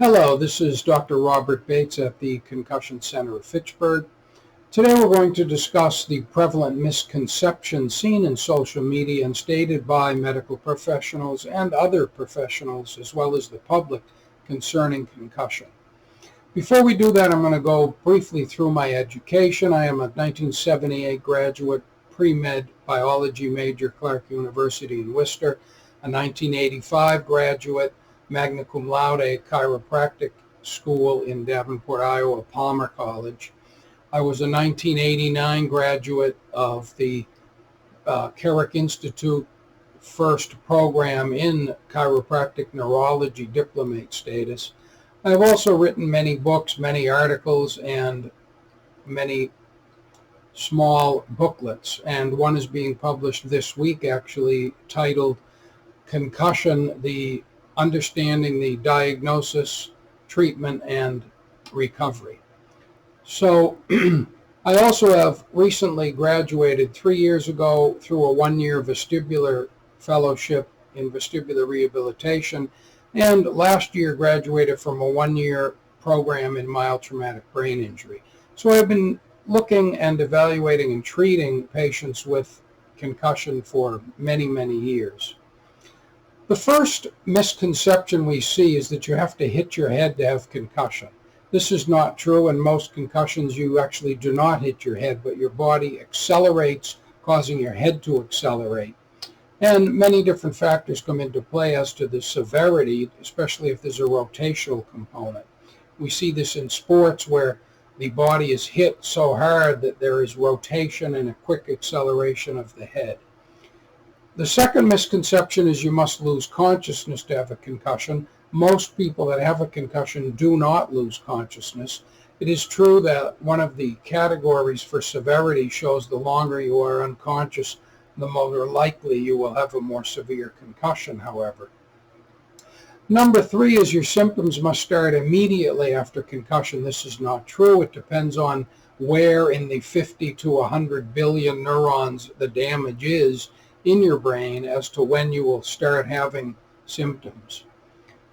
Hello, this is Dr. Robert Bates at the Concussion Center of Fitchburg. Today we're going to discuss the prevalent misconceptions seen in social media and stated by medical professionals and other professionals as well as the public concerning concussion. Before we do that, I'm going to go briefly through my education. I am a 1978 graduate pre-med biology major, Clark University in Worcester, a 1985 graduate magna cum laude chiropractic school in Davenport, Iowa, Palmer College. I was a 1989 graduate of the Carrick Institute first program in chiropractic neurology diplomate status. I've also written many books, many articles, and many small booklets, and one is being published this week actually titled Concussion, the Understanding the Diagnosis, Treatment, and Recovery. So I also have recently graduated 3 years ago through a 1-year vestibular fellowship in vestibular rehabilitation, and last year graduated from a 1-year program in mild traumatic brain injury. So I've been looking and evaluating and treating patients with concussion for many, many years. The first misconception we see is that you have to hit your head to have concussion. This is not true. In most concussions, you actually do not hit your head, but your body accelerates, causing your head to accelerate. And many different factors come into play as to the severity, especially if there's a rotational component. We see this in sports where the body is hit so hard that there is rotation and a quick acceleration of the head. The second misconception is you must lose consciousness to have a concussion. Most people that have a concussion do not lose consciousness. It is true that one of the categories for severity shows the longer you are unconscious, the more likely you will have a more severe concussion, however. Number 3 is your symptoms must start immediately after concussion. This is not true. It depends on where in the 50 to 100 billion neurons the damage is in your brain as to when you will start having symptoms.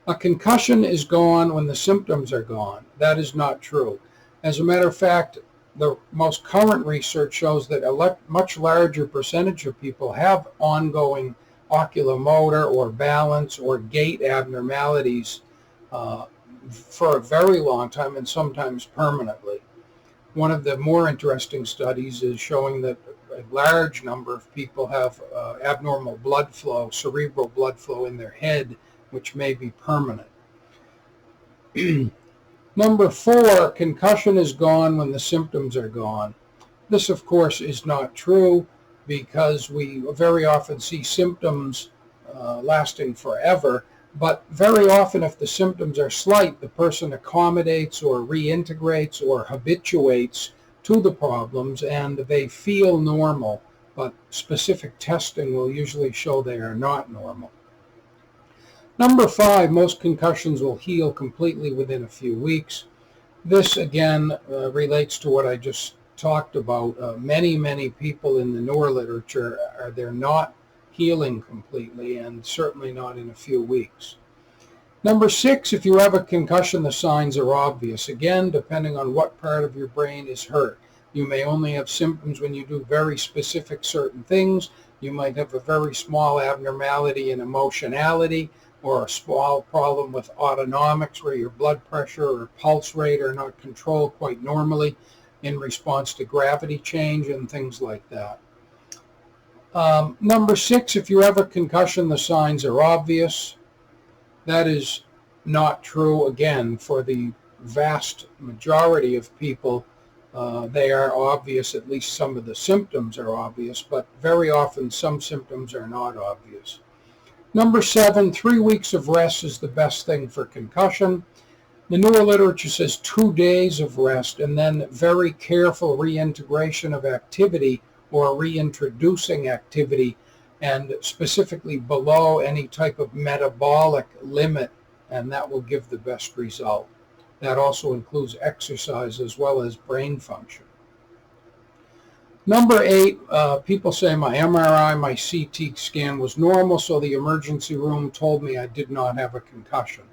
A concussion is gone when the symptoms are gone. That is not true. As a matter of fact, the most current research shows that a much larger percentage of people have ongoing oculomotor or balance or gait abnormalities for a very long time and sometimes permanently. One of the more interesting studies is showing that a large number of people have abnormal blood flow, cerebral blood flow in their head, which may be permanent. Number 4, concussion is gone when the symptoms are gone. This, of course, is not true because we very often see symptoms lasting forever, but very often if the symptoms are slight, the person accommodates or reintegrates or habituates to the problems and they feel normal, but specific testing will usually show they are not normal. Number 5, most concussions will heal completely within a few weeks. This again relates to what I just talked about. Many people in the neuroliterature they're not healing completely and certainly not in a few weeks. Number 6, if you have a concussion, the signs are obvious. Again, depending on what part of your brain is hurt. You may only have symptoms when you do very specific certain things. You might have a very small abnormality in emotionality or a small problem with autonomics where your blood pressure or pulse rate are not controlled quite normally in response to gravity change and things like that. Number 6, if you have a concussion, the signs are obvious. That is not true. Again, for the vast majority of people, they are obvious. At least some of the symptoms are obvious, but very often some symptoms are not obvious. Number 7, 3 weeks of rest is the best thing for concussion. The neuroliterature says 2 days of rest and then very careful reintegration of activity or reintroducing activity, and specifically below any type of metabolic limit, and that will give the best result. That also includes exercise as well as brain function. Number 8, people say my MRI, my CT scan was normal, so the emergency room told me I did not have a concussion.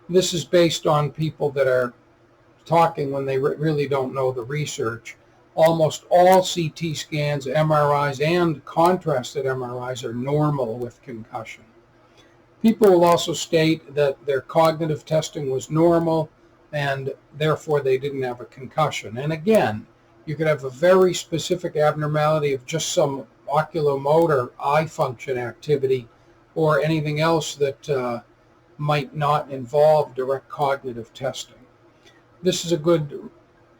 This is based on people that are talking when they really don't know the research. Almost all CT scans, MRIs, and contrasted MRIs are normal with concussion. People will also state that their cognitive testing was normal and therefore they didn't have a concussion. And again, you could have a very specific abnormality of just some oculomotor eye function activity or anything else that might not involve direct cognitive testing. This is a good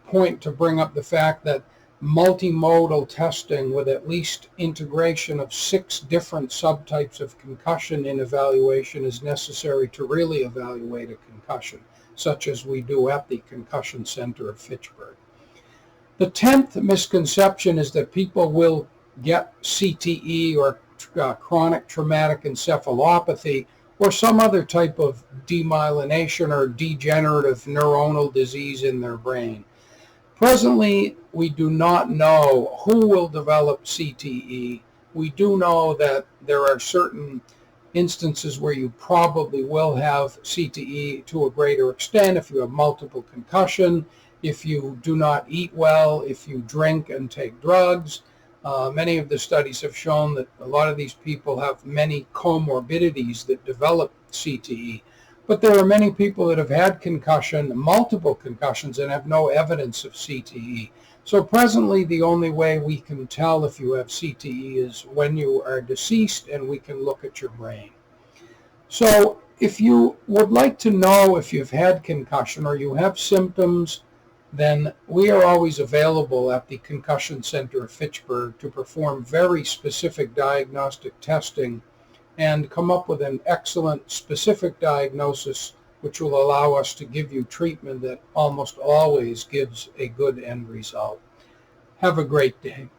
point to bring up the fact that multimodal testing with at least integration of 6 different subtypes of concussion in evaluation is necessary to really evaluate a concussion, such as we do at the Concussion Center of Fitchburg. The 10th misconception is that people will get CTE or chronic traumatic encephalopathy or some other type of demyelination or degenerative neuronal disease in their brain. Presently, we do not know who will develop CTE. We do know that there are certain instances where you probably will have CTE to a greater extent if you have multiple concussion, if you do not eat well, if you drink and take drugs. Many of the studies have shown that a lot of these people have many comorbidities that develop CTE. But there are many people that have had concussion, multiple concussions, and have no evidence of CTE. So presently, the only way we can tell if you have CTE is when you are deceased and we can look at your brain. So if you would like to know if you've had concussion or you have symptoms, then we are always available at the Concussion Center of Fitchburg to perform very specific diagnostic testing and come up with an excellent specific diagnosis which will allow us to give you treatment that almost always gives a good end result. Have a great day.